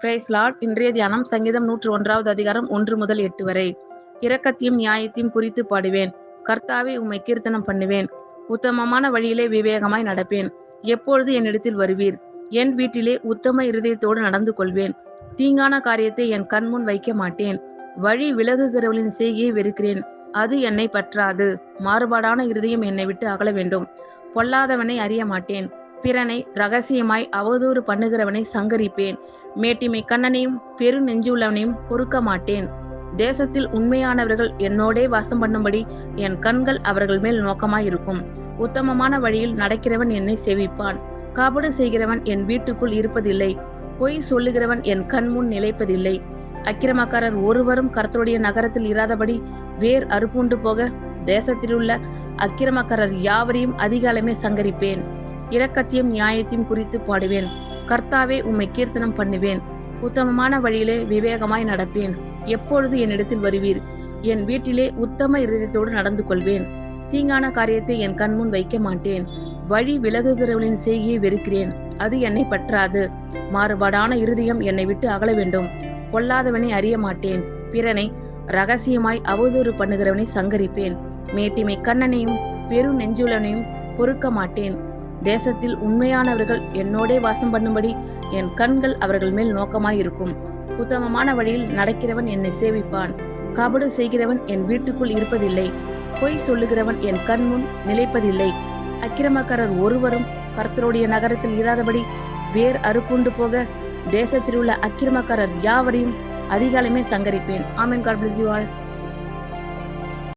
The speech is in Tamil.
Price Lord. இன்றைய தியானம் சங்கீதம் 101வது அதிகாரம் 1 முதல் 8 வரை. இரக்கத்தையும் நியாயத்தையும் குறித்து பாடுவேன். கர்த்தாவே, உம்மை கீர்த்தனம் பண்ணுவேன். உத்தமமான வழியிலே விவேகமாய் நடப்பேன். எப்பொழுது என்னிடத்தில் வருவீர்? என் வீட்டிலே உத்தம இருதயத்தோடு நடந்து கொள்வேன். தீங்கான காரியத்தை என் கண்முன் வைக்க மாட்டேன். வழி விலகுகிறவளின் செய்கையை வெறுக்கிறேன். அது என்னை பற்றாது. மாறுபாடான இருதயம் என்னை விட்டு அகல வேண்டும். பொல்லாதவனை அறிய மாட்டேன். பிறனை ரகசியமாய் அவதூறு பண்ணுகிறவனை சங்கரிப்பேன். மேட்டிமை கண்ணனையும் பெரு நெஞ்சுள்ளவனையும் பொறுக்க மாட்டேன். தேசத்தில் உண்மையானவர்கள் என்னோடே வாசம் பண்ணும்படி என் கண்கள் அவர்கள் மேல் நோக்கமாயிருக்கும். உத்தமமான வழியில் நடக்கிறவன் என்னை சேவிப்பான். காபடு செய்கிறவன் என் வீட்டுக்குள் இருப்பதில்லை. பொய் சொல்லுகிறவன் என் கண்முன் நிலைப்பதில்லை. அக்கிரமக்காரர் ஒருவரும் கர்த்தருடைய நகரத்தில் இராதபடி வேர் அறுப்புண்டு போக தேசத்திலுள்ள அக்கிரமக்காரர் யாவரையும் அதிகாலமே சங்கரிப்பேன். இரக்கத்தையும் நியாயத்தையும் குறித்து பாடுவேன். கர்த்தாவே, உம்மை கீர்த்தனம் பண்ணுவேன். உத்தமமான வழியிலே விவேகமாய் நடப்பேன். எப்பொழுது என்னிடத்தில் வருவீர்? என் வீட்டிலே உத்தம இருதயத்தோடு நடந்து கொள்வேன். தீங்கான காரியத்தை என் கண்முன் வைக்க மாட்டேன். வழி விலகுகிறவளின் செய்கையை வெறுக்கிறேன். அது என்னை பற்றாது. மாறுபாடான இருதயம் என்னை விட்டு அகல வேண்டும். பொல்லாதவனை அறிய மாட்டேன். பிறனை ரகசியமாய் அவதூறு பண்ணுகிறவனை சங்கரிப்பேன். மேட்டிமை கண்ணனையும் பெரு நெஞ்சுள்ளவனையும் பொறுக்க மாட்டேன். தேசத்தில் உண்மையானவர்கள் என்னோடே வாசம் பண்ணும்படி என் கண்கள் அவர்கள் மேல் நோக்கமாயிருக்கும். உத்தமமான வழியில் நடக்கிறவன் என்னை சேவிப்பான். கபடு செய்கிறவன் என் வீட்டுக்குள் இருப்பதில்லை. பொய் சொல்லுகிறவன் என் கண்முன் நிலைப்பதில்லை. அக்கிரமக்காரர் ஒருவரும் கர்த்தருடைய நகரத்தில் இராதபடி வேர் அறுப்புண்டு போக தேசத்தில் உள்ள அக்கிரமக்காரர் யாவரையும் அதிகாலமே சங்கரிப்பேன். ஆமென். God bless you all.